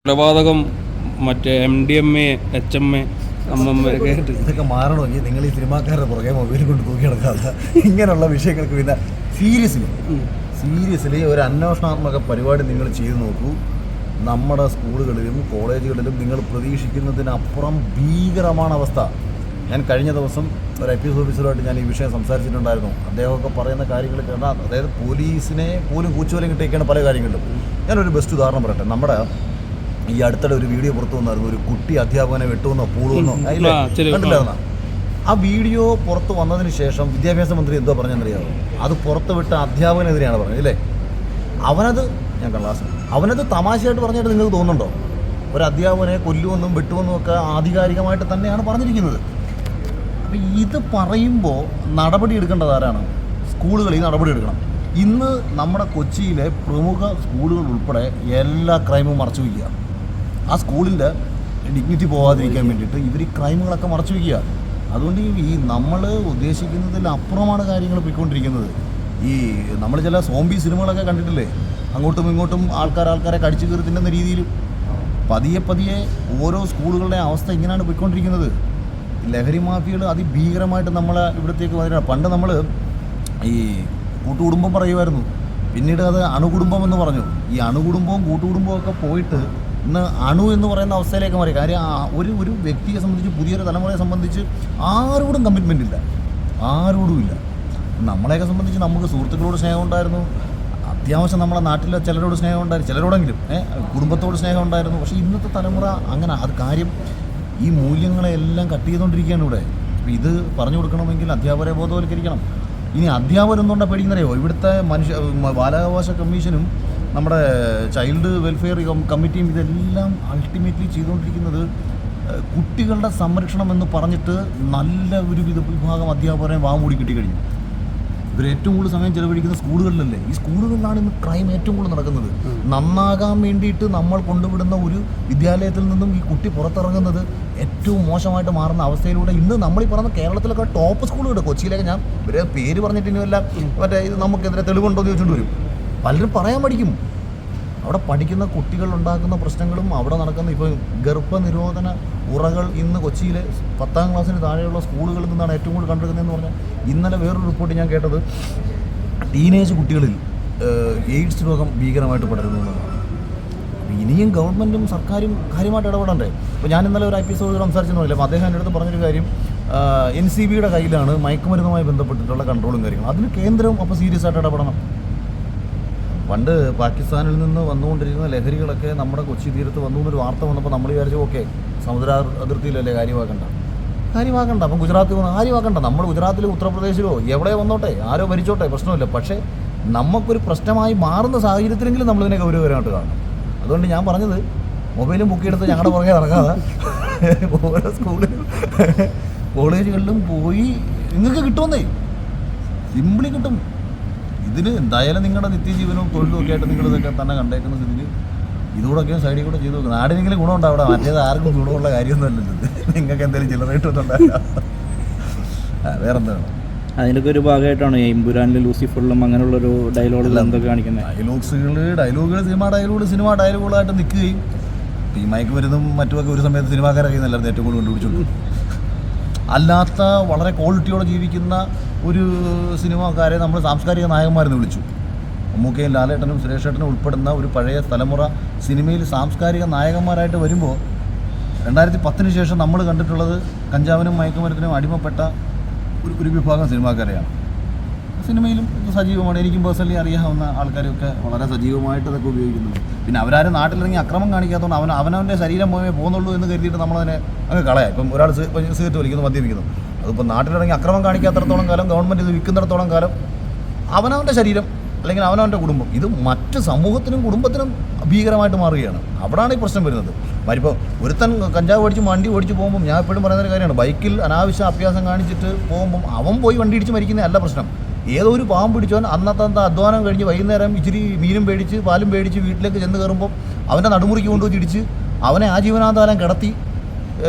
കൊലപാതകം മറ്റേ MDMA HMA അമ്മമ്മയൊക്കെ ഇതൊക്കെ മാറണമെങ്കിൽ നിങ്ങൾ ഈ സിനിമാക്കാരുടെ പുറകെ മൊബൈൽ കൊണ്ട് തൂക്കി നടക്കാതെ ഇങ്ങനെയുള്ള വിഷയങ്ങൾക്ക് പിന്നെ സീരിയസ്ലി ഒരു അന്വേഷണാത്മക പരിപാടി നിങ്ങൾ ചെയ്തു നോക്കൂ. നമ്മുടെ സ്കൂളുകളിലും കോളേജുകളിലും നിങ്ങൾ പ്രതീക്ഷിക്കുന്നതിനപ്പുറം ഭീകരമാണ് അവസ്ഥ. ഞാൻ കഴിഞ്ഞ ദിവസം ഒരു IPS ഓഫീസറുമായിട്ട് ഞാൻ ഈ വിഷയം സംസാരിച്ചിട്ടുണ്ടായിരുന്നു. അദ്ദേഹമൊക്കെ പറയുന്ന കാര്യങ്ങൾ കേട്ടാൽ, അതായത് പോലീസിനെ പോലും കൂച്ചുവലം കിട്ടിയൊക്കെയാണ് പല കാര്യങ്ങളിലും. ഞാനൊരു ബെസ്റ്റ് ഉദാഹരണം പറയട്ടെ. നമ്മുടെ ഈ അടുത്തിടെ ഒരു വീഡിയോ പുറത്തു വന്നായിരുന്നു, ഒരു കുട്ടി അധ്യാപകനെ വെട്ടുമെന്നോ പൂളുമെന്നോ കണ്ടില്ലായിരുന്ന ആ വീഡിയോ പുറത്ത് വന്നതിന് ശേഷം വിദ്യാഭ്യാസ മന്ത്രി എന്തോ പറഞ്ഞെന്നറിയാമോ? അത് പുറത്ത് വിട്ട അധ്യാപകനെതിരെയാണ് പറഞ്ഞത് അല്ലേ? അവനത് തമാശയായിട്ട് പറഞ്ഞിട്ട് നിങ്ങൾക്ക് തോന്നുന്നുണ്ടോ? ഒരു അധ്യാപകനെ കൊല്ലുമെന്നും വെട്ടുമെന്നും ഒക്കെ ആധികാരികമായിട്ട് തന്നെയാണ് പറഞ്ഞിരിക്കുന്നത്. അപ്പം ഇത് പറയുമ്പോൾ നടപടി എടുക്കേണ്ടത് ആരാണ്? സ്കൂളുകളിൽ നടപടി എടുക്കണം. ഇന്ന് നമ്മുടെ കൊച്ചിയിലെ പ്രമുഖ സ്കൂളുകൾ ഉൾപ്പെടെ എല്ലാ ക്രൈമും മറച്ചു വയ്ക്കുക. ആ സ്കൂളിൻ്റെ ഡിഗ്നിറ്റി പോകാതിരിക്കാൻ വേണ്ടിയിട്ട് ഇവർ ഈ ക്രൈമുകളൊക്കെ മറച്ചു വയ്ക്കുക. അതുകൊണ്ട് ഈ നമ്മൾ ഉദ്ദേശിക്കുന്നതിൽ അപ്പുറമാണ് കാര്യങ്ങൾ പോയിക്കൊണ്ടിരിക്കുന്നത്. ഈ നമ്മൾ ചില സോംബി സിനിമകളൊക്കെ കണ്ടിട്ടില്ലേ? അങ്ങോട്ടും ഇങ്ങോട്ടും ആൾക്കാരെ കടിച്ചു കയറി തിന്നുന്ന രീതിയിൽ പതിയെ ഓരോ സ്കൂളുകളുടെ അവസ്ഥ ഇങ്ങനെയാണ് പോയിക്കൊണ്ടിരിക്കുന്നത്. ലഹരി മാഫിയകൾ അതിഭീകരമായിട്ട് നമ്മളെ ഇവിടത്തേക്ക് വന്നിട്ടാണ്. പണ്ട് നമ്മൾ ഈ കൂട്ടുകുടുംബം പറയുമായിരുന്നു, പിന്നീട് അത് അണുകുടുംബം എന്ന് പറഞ്ഞു. ഈ അണുകുടുംബവും കൂട്ടുകുടുംബവും ഒക്കെ പോയിട്ട് ഇന്ന് അണു എന്ന് പറയുന്ന അവസ്ഥയിലേക്ക് മാറി. കാര്യം ഒരു വ്യക്തിയെ സംബന്ധിച്ച്, പുതിയൊരു തലമുറയെ സംബന്ധിച്ച് ആരോടും കമ്മിറ്റ്മെൻ്റ് ഇല്ല, ആരോടും ഇല്ല. നമ്മളെയൊക്കെ സംബന്ധിച്ച് നമുക്ക് സുഹൃത്തുക്കളോട് സ്നേഹം ഉണ്ടായിരുന്നു, അത്യാവശ്യം നമ്മളെ നാട്ടിലെ ചിലരോട് സ്നേഹം ഉണ്ടായിരുന്നു, ചിലരോടെങ്കിലും കുടുംബത്തോട് സ്നേഹം ഉണ്ടായിരുന്നു. പക്ഷേ ഇന്നത്തെ തലമുറ അങ്ങനെ അത് കാര്യം ഈ മൂല്യങ്ങളെല്ലാം കട്ട് ചെയ്തുകൊണ്ടിരിക്കുകയാണ് ഇവിടെ. അപ്പോൾ ഇത് പറഞ്ഞു കൊടുക്കണമെങ്കിൽ അധ്യാപകരെ ബോധവൽക്കരിക്കണം. ഇനി അധ്യാപകരെന്തുകൊണ്ടാണ് പേടിക്കുന്നറിയോ? ഇവിടുത്തെ ബാലാവകാശ കമ്മീഷനും നമ്മുടെ ചൈൽഡ് വെൽഫെയർ കമ്മിറ്റിയും ഇതെല്ലാം അൾട്ടിമേറ്റ്ലി ചെയ്തുകൊണ്ടിരിക്കുന്നത് കുട്ടികളുടെ സംരക്ഷണം എന്ന് പറഞ്ഞിട്ട് നല്ല ഒരു വിഭാഗം അധ്യാപകരെ വാമൂടി കിട്ടിക്കഴിഞ്ഞു. ഇവർ ഏറ്റവും കൂടുതൽ സമയം ചെലവഴിക്കുന്ന സ്കൂളുകളിലല്ലേ? ഈ സ്കൂളുകളിലാണ് ഇന്ന് ക്രൈം ഏറ്റവും കൂടുതൽ നടക്കുന്നത്. നന്നാകാൻ വേണ്ടിയിട്ട് നമ്മൾ കൊണ്ടുവിടുന്ന ഒരു വിദ്യാലയത്തിൽ നിന്നും ഈ കുട്ടി പുറത്തിറങ്ങുന്നത് ഏറ്റവും മോശമായിട്ട് മാറുന്ന അവസ്ഥയിലൂടെ ഇന്ന് നമ്മൾ ഈ പറഞ്ഞ കേരളത്തിലൊക്കെ ടോപ്പ് സ്കൂളുകളുണ്ട്. കൊച്ചിയിലൊക്കെ ഞാൻ ഇവരെ പേര് പറഞ്ഞിട്ട് ഇനിയല്ല മറ്റേ ഇത് നമുക്കെതിരെ തെളിവുണ്ടോ എന്ന് ചോദിച്ചുകൊണ്ട് വരും. പലരും പറയാൻ പഠിക്കും. അവിടെ പഠിക്കുന്ന കുട്ടികൾ ഉണ്ടാക്കുന്ന പ്രശ്നങ്ങളും അവിടെ നടക്കുന്ന ഇപ്പോൾ ഗർഭനിരോധന ഉറകൾ ഇന്ന് കൊച്ചിയിലെ 10ാം ക്ലാസ്സിന് താഴെയുള്ള സ്കൂളുകളിൽ നിന്നാണ് ഏറ്റവും കൂടുതൽ കണ്ടെടുക്കുന്നതെന്ന് പറഞ്ഞാൽ ഇന്നലെ വേറൊരു റിപ്പോർട്ട് ഞാൻ കേട്ടത് ടീനേജ് കുട്ടികളിൽ എയ്ഡ്സ് രോഗം ഭീകരമായിട്ട് പടരുന്നു. ഇനിയും ഗവൺമെൻറ്റും സർക്കാരും കാര്യമായിട്ട് ഇടപെടണ്ടേ? അപ്പോൾ ഞാൻ ഇന്നലെ ഒരു IPS സംസാരിച്ചെന്ന് പറയില്ല. അപ്പോൾ അദ്ദേഹം എൻ്റെ അടുത്ത് പറഞ്ഞൊരു കാര്യം, NCBയുടെ കയ്യിലാണ് മയക്കുമരുന്നുമായി ബന്ധപ്പെട്ടിട്ടുള്ള കൺട്രോളും കാര്യങ്ങളും. അതിന് കേന്ദ്രം അപ്പോൾ സീരിയസ് ആയിട്ട് ഇടപെടണം. പണ്ട് പാകിസ്ഥാനിൽ നിന്ന് വന്നുകൊണ്ടിരിക്കുന്ന ലഹരികളൊക്കെ നമ്മുടെ കൊച്ചി തീരത്ത് വന്നു എന്നൊരു വാർത്ത വന്നപ്പോൾ നമ്മൾ വിചാരിച്ചു ഓക്കെ സമുദ്ര അതിർത്തിയിലല്ലേ കാര്യമാക്കണ്ട. അപ്പം ഗുജറാത്തിൽ വന്ന് കാര്യമാക്കണ്ട. നമ്മൾ ഗുജറാത്തിലോ ഉത്തർപ്രദേശിലോ എവിടെ വന്നോട്ടെ, ആരോ ഭരിച്ചോട്ടെ, പ്രശ്നമില്ല. പക്ഷേ നമുക്കൊരു പ്രശ്നമായി മാറുന്ന സാഹചര്യത്തിലെങ്കിലും നമ്മളിതിനെ ഗൗരവകരമായിട്ട് കാണണം. അതുകൊണ്ട് ഞാൻ പറഞ്ഞത് മൊബൈലും ബുക്കെടുത്ത് ഞങ്ങളുടെ പുറകെ നടക്കാതെ ഓരോ സ്കൂളിലും കോളേജുകളിലും പോയി നിങ്ങൾക്ക് കിട്ടുമെന്നേ, സിംപിളി കിട്ടും. ഇതിന് എന്തായാലും നിങ്ങളുടെ നിത്യജീവനവും തൊഴിലും ഒക്കെ ആയിട്ട് നിങ്ങളിതൊക്കെ തന്നെ കണ്ടേക്കുന്ന സ്ഥിതിക്ക് ഇതുകൂടെയൊക്കെ സൈഡിൽ കൂടെ ചെയ്ത് നോക്കുന്നത്. ആരെങ്കിലും ഗുണമുണ്ടാവിടെ, മറ്റേത് ആർക്കും ഗുണമുള്ള കാര്യമൊന്നുമല്ലത്. നിങ്ങൾക്ക് എന്തെങ്കിലും ചില്ലറായിട്ടൊന്നുണ്ടാവില്ല. വേറെന്താണ് അതിൻ്റെയൊക്കെ ഒരു ഭാഗമായിട്ടാണ് എമ്പുരാനിൽ ലൂസിഫറിലും അങ്ങനെയുള്ളൊരു ഡയലോഗുകൾ എന്തൊക്കെ കാണിക്കുന്നത്? ഡയലോഗുകൾ സിനിമാ ഡയലോഗുകളായിട്ട് നിൽക്കുകയും ഈ മയക്കുമരുന്നും മറ്റുമൊക്കെ ഒരു സമയത്ത് സിനിമാക്കാരൊക്കെ നല്ലായിരുന്നു ഏറ്റവും കൂടുതൽ കണ്ടുപിടിച്ചുള്ളൂ. അല്ലാത്ത വളരെ ക്വാളിറ്റിയോടെ ജീവിക്കുന്ന ഒരു സിനിമാക്കാരെ നമ്മൾ സാംസ്കാരിക നായകന്മാരെന്ന് വിളിച്ചു. മമ്മൂക്കയും ലാലേട്ടനും സുരേഷേട്ടനും ഉൾപ്പെടുന്ന ഒരു പഴയ തലമുറ സിനിമയിൽ സാംസ്കാരിക നായകന്മാരായിട്ട് വരുമ്പോൾ 2010 ശേഷം നമ്മൾ കണ്ടിട്ടുള്ളത് കഞ്ചാവിനും മയക്കുമരുന്നിനും അടിമപ്പെട്ട ഒരു വിഭാഗം സിനിമാക്കാരെയാണ്. സിനിമയിലും സജീവമാണ്. എനിക്കും പേഴ്സണലി അറിയാവുന്ന ആൾക്കാരൊക്കെ വളരെ സജീവമായിട്ട് അതൊക്കെ ഉപയോഗിക്കുന്നുണ്ട്. പിന്നെ അവരാരും നാട്ടിലിറങ്ങി അക്രമം കാണിക്കാത്തതുകൊണ്ട് അവനവൻ്റെ ശരീരം പോയേ പോകുന്നുള്ളൂ എന്ന് കരുതിയിട്ട് നമ്മളതിനെ അങ്ങ് കളയാം. ഇപ്പം ഒരാൾ സിഗരറ്റ് വലിക്കുന്നു, മദ്യപിക്കുന്നു, അതിപ്പോൾ നാട്ടിലിറങ്ങി അക്രമം കാണിക്കാത്തിടത്തോളം കാലം, ഗവൺമെൻറ് ഇത് വിൽക്കുന്നിടത്തോളം കാലം അവനവൻ്റെ ശരീരം അല്ലെങ്കിൽ അവനവൻ്റെ കുടുംബം ഇത് മറ്റ് സമൂഹത്തിനും കുടുംബത്തിനും ഭീകരമായിട്ട് മാറുകയാണ്. അവിടെയാണ് ഈ പ്രശ്നം വരുന്നത്. ഇപ്പോൾ ഒരുത്തൻ കഞ്ചാവ് ഓടിച്ച് വണ്ടി ഓടിച്ച് പോകുമ്പം ഞാൻ എപ്പോഴും പറയുന്നൊരു കാര്യമാണ്, ബൈക്കിൽ അനാവശ്യ അഭ്യാസം കാണിച്ചിട്ട് പോകുമ്പം അവൻ പോയി വണ്ടി ഇടിച്ച് മരിക്കുന്നതല്ല പ്രശ്നം. ഏതോ ഒരു പാവം പിടിച്ചവൻ അന്നത്തെ അധ്വാനം കഴിഞ്ഞ് വൈകുന്നേരം ഇച്ചിരി മീനും പേടിച്ച് പാലും പേടിച്ച് വീട്ടിലേക്ക് ചെന്ന് കയറുമ്പോൾ അവൻ്റെ നടുമുറിക്ക് കൊണ്ടുപോയി ഇടിച്ച് അവനെ ആജീവനാന്തകാലം കിടത്തി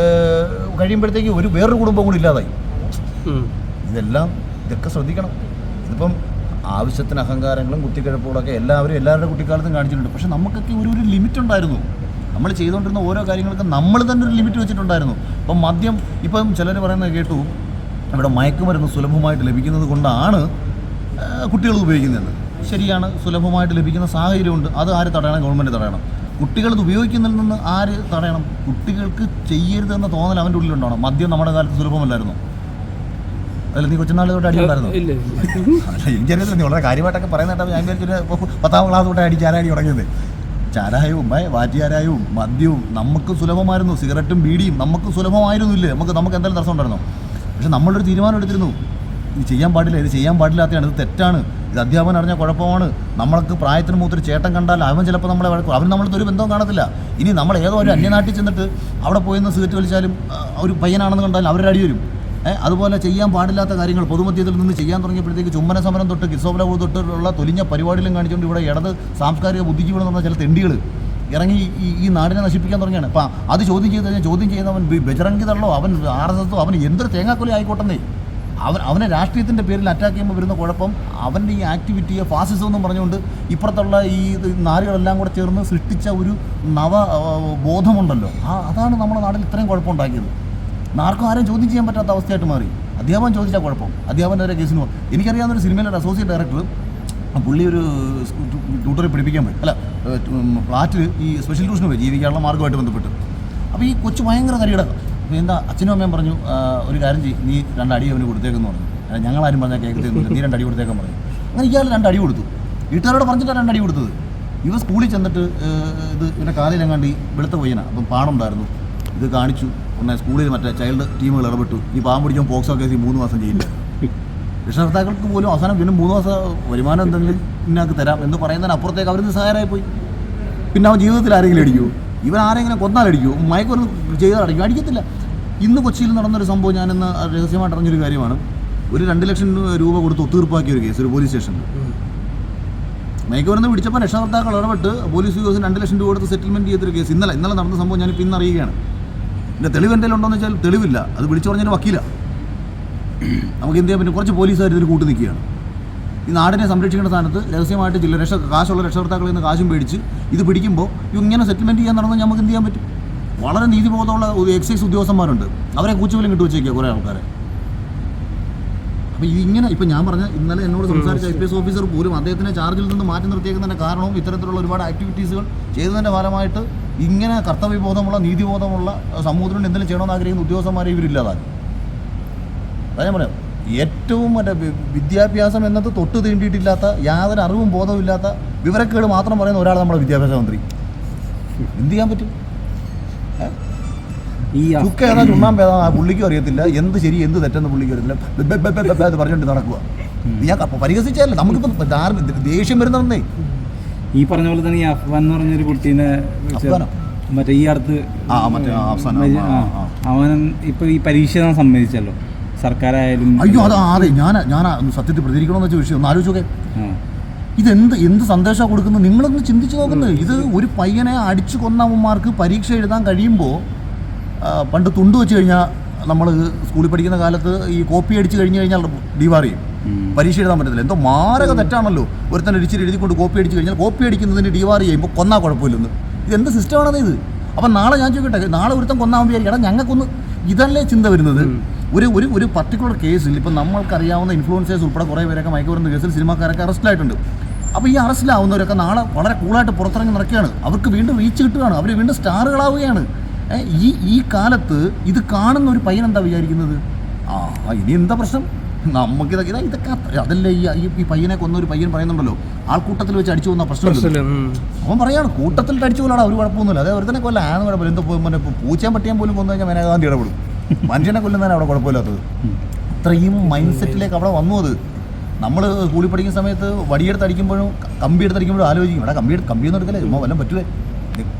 കഴിയുമ്പോഴത്തേക്ക് വേറൊരു കുടുംബം കൂടി ഇല്ലാതായി. ഇതൊക്കെ ശ്രദ്ധിക്കണം. ഇതിപ്പം ആവശ്യത്തിന് അഹങ്കാരങ്ങളും കുത്തിക്കിഴപ്പുകളൊക്കെ എല്ലാവരുടെ കുട്ടിക്കാലത്തും കാണിച്ചിട്ടുണ്ട്. പക്ഷെ നമുക്കൊക്കെ ഒരു ലിമിറ്റ് ഉണ്ടായിരുന്നു. നമ്മൾ ചെയ്തുകൊണ്ടിരുന്ന ഓരോ കാര്യങ്ങൾക്കും നമ്മൾ തന്നെ ഒരു ലിമിറ്റ് വെച്ചിട്ടുണ്ടായിരുന്നു. ഇപ്പം മദ്യം, ഇപ്പം ചിലർ പറയുന്നത് കേട്ടു, ഇവിടെ മയക്കുമരുന്ന് സുലഭമായിട്ട് ലഭിക്കുന്നത് കൊണ്ടാണ് കുട്ടികൾ ഉപയോഗിക്കുന്നത്. ശരിയാണ്, സുലഭമായിട്ട് ലഭിക്കുന്ന സാഹചര്യമുണ്ട്. അത് ആര് തടയണം? ഗവൺമെൻറ് തടയണം. കുട്ടികളത് ഉപയോഗിക്കുന്നതിൽ നിന്ന് ആര് തടയണം? കുട്ടികൾക്ക് ചെയ്യരുതെന്ന തോന്നൽ അവൻ്റെ ഉള്ളിലുണ്ടാവണം. മദ്യം നമ്മുടെ കാലത്ത് സുലഭമല്ലായിരുന്നു. അതല്ല, നീ കൊച്ചുനാളിലോട്ട് അടിയുണ്ടായിരുന്നു? അല്ല, എനിക്കറിയത്തില്ല, നീ വളരെ കാര്യമായിട്ടൊക്കെ പറയുന്നേട്ടാ. ഞാൻ വിചാരിച്ചൊരു 10ാം ക്ലാസ് തൊട്ട് ചാരാടി തുടങ്ങിയത്. ചാരായവും വാറ്റുചാരായവും മദ്യവും നമുക്ക് സുലഭമായിരുന്നു. സിഗരറ്റും ബീഡിയും നമുക്ക് സുലഭമായിരുന്നില്ലേ? നമുക്ക് എന്തെങ്കിലും തടസ്സം ഉണ്ടായിരുന്നോ? പക്ഷെ നമ്മളൊരു തീരുമാനം എടുത്തിരുന്നു, ഇത് ചെയ്യാൻ പാടില്ല, ഇത് ചെയ്യാൻ പാടില്ലാത്തതാണ്, ഇത് തെറ്റാണ്, ഇത് അധ്യാപനം അറിഞ്ഞാൽ കുഴപ്പമാണ്. നമ്മൾക്ക് പ്രായത്തിന് മൂത്തൊരു ചേട്ടൻ കണ്ടാൽ അവൻ ചിലപ്പോൾ നമ്മളെ വഴക്കും, അവൻ നമ്മളടുത്ത് ഒരു ബന്ധവും കാണത്തില്ല. ഇനി നമ്മൾ ഏതോ ഒരു അന്യനാട്ടിൽ ചെന്നിട്ട് അവിടെ പോയി നിന്ന് സിഗരറ്റ് വലിച്ചാലും ഒരു പയ്യനാണെന്ന് കണ്ടാൽ അവരുടെ അടി വരും. അതുപോലെ ചെയ്യാൻ പാടില്ലാത്ത കാര്യങ്ങൾ പൊതുമധ്യത്തിൽ നിന്ന് ചെയ്യാൻ തുടങ്ങിയപ്പോഴത്തേക്ക് ചുംബന സമരം തൊട്ട് കിസോബല തൊട്ടുള്ള തൊലിഞ്ഞ പരിപാടിയിലും കാണിച്ചുകൊണ്ട് ഇവിടെ ഇടത് സാംസ്കാരിക ബുദ്ധിജീവികൾ എന്ന് പറഞ്ഞ ചില തെണ്ടികൾ ഇറങ്ങി ഈ നാടിനെ നശിപ്പിക്കാൻ തുടങ്ങിയാണ്. അപ്പം അത് ചോദ്യം ചെയ്ത് കഴിഞ്ഞാൽ ചോദ്യം ചെയ്യുന്നവൻ ബജറംഗി ദളോ അവൻ RSS അവൻ എന്തൊരു തേങ്ങാക്കൊലി ആയിക്കോട്ടെന്നേ, അവനെ രാഷ്ട്രീയത്തിൻ്റെ പേരിൽ അറ്റാക്ക് ചെയ്യുമ്പോൾ വരുന്ന കുഴപ്പം അവൻ്റെ ഈ ആക്ടിവിറ്റിയെ ഫാസിസം എന്നും പറഞ്ഞുകൊണ്ട് ഇപ്പുറത്തുള്ള ഈ നാരുകളെല്ലാം കൂടെ ചേർന്ന് സൃഷ്ടിച്ച ഒരു നവബോധമുണ്ടല്ലോ, അതാണ് നമ്മുടെ നാട്ടിൽ ഇത്രയും കുഴപ്പമുണ്ടാക്കിയത്. ആർക്കും ആരും ചോദ്യം ചെയ്യാൻ പറ്റാത്ത അവസ്ഥയായിട്ട് മാറി. അധ്യാപകൻ ചോദിച്ചാൽ കുഴപ്പം, അധ്യാപകൻ്റെ വരെ കേസിന് പോകും. എനിക്കറിയാവുന്ന ഒരു സിനിമയിലെ ഒരു അസോസിയേറ്റ് ഡയറക്ടർ, പുള്ളി ഒരു ട്യൂട്ടറെ പഠിപ്പിക്കാൻ പോയി, അല്ല ഫ്ലാറ്റിൽ ഈ സ്പെഷ്യൽ ട്യൂഷന് പോയി ജീവിക്കാനുള്ള മാർഗ്ഗമായിട്ട് ബന്ധപ്പെട്ട്. അപ്പോൾ ഈ കൊച്ചു ഭയങ്കര തരികിടക്കും. അപ്പോൾ എന്താ അച്ഛനും അമ്മയും പറഞ്ഞു, ഒരു കാര്യം ചെയ്യും, നീ 2 അടി അവന് കൊടുത്തേക്കെന്ന് പറഞ്ഞു. ഞങ്ങളാരും പറഞ്ഞാൽ കേൾക്കത്തൊന്നുമില്ല, നീ 2 അടി കൊടുത്തേക്കാൻ പറഞ്ഞു. അങ്ങനെ ഇയാൾ 2 അടി കൊടുത്തു. വീട്ടുകാരോട് പറഞ്ഞിട്ടാണ് 2 അടി കൊടുത്തത്. ഇവ സ്കൂളിൽ ചെന്നിട്ട് ഇത് ഇവൻ്റെ കാലിലെങ്ങാണ്ട് ഈ വെളുത്ത പയ്യനാണ്, അപ്പം പാടുണ്ടായിരുന്നു, ഇത് കാണിച്ചു. ഉടനെ സ്കൂളിൽ മറ്റേ ചൈൽഡ് ടീമുകൾ ഇടപെട്ടു. ഈ പാവം പിടിക്കാൻ പോക്സോ കേസിൽ 3 മാസം ചെയ്യില്ല. രക്ഷകർത്താക്കൾക്ക് പോലും അവസാനം പിന്നെ 3 മാസം വരുമാനം എന്തെങ്കിലും ഇന്നാൾക്ക് തരാം എന്ന് പറയുന്നതിന് അപ്പുറത്തേക്ക് അവർ നിസ്സഹായരായി പോയി. പിന്നെ അവൻ ജീവിതത്തിൽ ആരെങ്കിലും അടിക്കുമോ? ഇവൻ ആരെങ്കിലും കൊന്നാലടിക്കുമോ? മയക്കൊന്നും ചെയ്താൽ അടിക്കും? അടിക്കത്തില്ല. ഇന്ന് കൊച്ചിയിൽ നടന്നൊരു സംഭവം ഞാനിന്ന് രഹസ്യമായിട്ട് അറിഞ്ഞൊരു കാര്യമാണ്. ഒരു 2 ലക്ഷം രൂപ കൊടുത്ത് ഒത്തുതീർപ്പാക്കിയ ഒരു കേസ് ഒരു പോലീസ് സ്റ്റേഷനിൽ. മയക്കുമരുന്ന് പിടിച്ചപ്പോൾ രക്ഷകർത്താക്കൾ ഇടപെട്ട് പോലീസ് ഉദ്യോഗസ്ഥന് 2 ലക്ഷം രൂപ കൊടുത്ത് സെറ്റിൽമെൻറ്റ് ചെയ്തൊരു കേസ് ഇന്നലെ നടന്ന സംഭവം ഞാനിപ്പോൾ ഇന്ന് അറിയുകയാണ്. എൻ്റെ തെളിവ് എന്തെങ്കിലും ഉണ്ടോയെന്ന് വെച്ചാൽ തെളിവില്ല. അത് വിളിച്ചു പറഞ്ഞാൽ വക്കീല. നമുക്ക് എന്ത് ചെയ്യാൻ പറ്റും? കുറച്ച് പോലീസുകാർ ഇതിൽ കൂട്ടി നിൽക്കുകയാണ്. ഈ നാടിനെ സംരക്ഷിക്കേണ്ട സ്ഥാനത്ത് രഹസ്യമായിട്ട് ചില കാശുള്ള രക്ഷകർത്താക്കളിൽ നിന്ന് കാശും മേടിച്ച് ഇത് പിടിക്കുമ്പോൾ ഇങ്ങനെ സെറ്റിൽമെൻറ്റ് ചെയ്യാൻ നടന്നാൽ നമുക്ക് എന്ത് ചെയ്യാൻ പറ്റും? വളരെ നീതിബോധമുള്ള എക്സൈസ് ഉദ്യോഗസ്ഥന്മാരുണ്ട്, അവരെ കൂച്ചുവിലും കിട്ടു വെച്ചേക്കുക കുറേ ആൾക്കാരെ. അപ്പോൾ ഇങ്ങനെ ഇപ്പം ഞാൻ പറഞ്ഞ ഇന്നലെ എന്നോട് സംസാരിച്ച IPS ഓഫീസർ പോലും അദ്ദേഹത്തിനെ ചാർജിൽ നിന്ന് മാറ്റി നിർത്തിയേക്കുന്നതിൻ്റെ കാരണവും ഇത്തരത്തിലുള്ള ഒരുപാട് ആക്ടിവിറ്റീസുകൾ ചെയ്തതിൻ്റെ ഫലമായിട്ട് ഇങ്ങനെ കർത്തവ്യബോധമുള്ള നീതിബോധമുള്ള സമൂഹത്തിനോട് എന്തെങ്കിലും ചെയ്യണമെന്ന് ആഗ്രഹിക്കുന്ന ഉദ്യോഗസ്ഥന്മാരെ ഇവരില്ലാതാക്കി. അതാ ഞാൻ പറയാം, ഏറ്റവും വിദ്യാഭ്യാസം എന്നത് തൊട്ട് തീണ്ടിയിട്ടില്ലാത്ത, യാതൊരു അറിവും ബോധവും ഇല്ലാത്ത, വിവരക്കേട് മാത്രം പറയുന്ന ഒരാൾ നമ്മുടെ വിദ്യാഭ്യാസ മന്ത്രി. എന്ത് ചെയ്യാൻ പറ്റും? ഈ ചുക്ക ഏതാ ചുണ്ണാൻ പേതാ പുള്ളിക്കും അറിയത്തില്ല, എന്ത് ശരി എന്ത് തെറ്റെന്ന് പുള്ളിക്കും അറിയത്തില്ല, അത് പറഞ്ഞുകൊണ്ട് നടക്കുക. ഞാൻ പരിഹസിച്ചല്ല, നമുക്കിപ്പോൾ ദേഷ്യം വരുന്നതേ. ഈ പറഞ്ഞ പോലെ തന്നെ ഈ അഫ്വാൻ എന്ന് പറഞ്ഞൊരു കുട്ടീനെ മറ്റേ ഈ അടുത്ത് അവൻ ഇപ്പോൾ ഈ പരീക്ഷ സമ്മതിച്ചല്ലോ, സർക്കാരായാലും. അയ്യോ അതെ, ഞാൻ സത്യത്തിൽ പ്രതികരിക്കണമെന്ന് വെച്ച വിഷയം ഒന്ന് ആലോചിച്ചോക്കെ. എന്ത് സന്ദേശമാണ് കൊടുക്കുന്നത്? നിങ്ങളൊന്ന് ചിന്തിച്ച് നോക്കുന്നത്. ഇത് ഒരു പയ്യനെ അടിച്ചു കൊന്നവന്മാർക്ക് പരീക്ഷ എഴുതാൻ കഴിയുമ്പോൾ, പണ്ട് തുണ്ട് വെച്ച് കഴിഞ്ഞാൽ നമ്മൾ സ്കൂളിൽ പഠിക്കുന്ന കാലത്ത് ഈ കോപ്പി അടിച്ച് കഴിഞ്ഞാൽ ഡിവാർ ചെയ്യും, പരീക്ഷ എഴുതാൻ പറ്റത്തില്ല. എന്തോ മാരക തെറ്റാണല്ലോ. ഒരുത്തന്നെ ഇടിച്ചിട്ട് എഴുതിക്കൊണ്ട് കോപ്പി അടിച്ച് കഴിഞ്ഞാൽ കോപ്പി അടിക്കുന്നതിന് ഡിവാർ ചെയ്യുമ്പോൾ കൊന്നാൽ കുഴപ്പമില്ലെന്ന്. ഇതെന്ത് സിസ്റ്റമാണത് ഇത്? അപ്പം നാളെ ഞാൻ ചോദിക്കട്ടെ, നാളെ ഒരുത്തൻ കൊന്നാൻ വിചാരിക്കണം, ഞങ്ങൾക്കൊന്ന് ഇതല്ലേ ചിന്ത വരുന്നത്? ഒരു പർട്ടിക്കുലർ കേസിൽ ഇപ്പം നമ്മൾക്കറിയാവുന്ന ഇൻഫ്ലുവൻസേഴ്സ് ഉൾപ്പെടെ കുറേ പേരൊക്കെ മയക്കുമരുന്ന് കേസിൽ സിനിമാക്കാരൊക്കെ അറസ്റ്റിലായിട്ടുണ്ട്. അപ്പോൾ ഈ അറസ്റ്റിലാവുന്നവരൊക്കെ നാളെ വളരെ കൂളായിട്ട് പുറത്തിറങ്ങി നടക്കുകയാണ്. അവർക്ക് വീണ്ടും റീച്ച് കിട്ടുകയാണ്, അവർ വീണ്ടും സ്റ്റാറുകളാവുകയാണ്. ഈ കാലത്ത് ഇത് കാണുന്ന ഒരു പയ്യൻ എന്താ വിചാരിക്കുന്നത്? ഇനി എന്താ പ്രശ്നം? ഇതൊക്കെ അതല്ലേ ഈ പയ്യനെ കൊന്ന ഒരു പയ്യൻ പറയുന്നുണ്ടല്ലോ, ആൾക്കൂട്ടത്തിൽ വെച്ച് അടിച്ചു കൊന്ന പ്രശ്നമില്ല. അവൻ പറയാണ് കൂട്ടത്തിൽ അടിച്ചു കൊല്ലാടാ, ഒരു കുഴപ്പമൊന്നുമില്ല. അതായത് ഒരുത്തനെ കൊല്ല ആന്ന് കുഴപ്പമില്ല. എന്തോ പൂച്ചയും പട്ടിയും പോലും കൊന്നു കഴിഞ്ഞാൽ മേനകാന്തി ഇടപെടും. മനുഷ്യനെ കൊല്ലുന്നതാണ് അവിടെ കുഴപ്പമില്ലാത്തത്. അത്രയും മൈൻഡ് സെറ്റിലേക്ക് അവിടെ വന്നു. അത് നമ്മൾ സ്കൂളിൽ പഠിക്കുന്ന സമയത്ത് വടിയെടുത്ത് അടിക്കുമ്പോഴും കമ്പി എടുത്ത് അടിക്കുമ്പോഴും ആലോചിക്കും, ഇവിടെ കമ്പിയൊന്നും എടുക്കല്ലേ, ചുമ്മാ വല്ലതും പറ്റുവേ,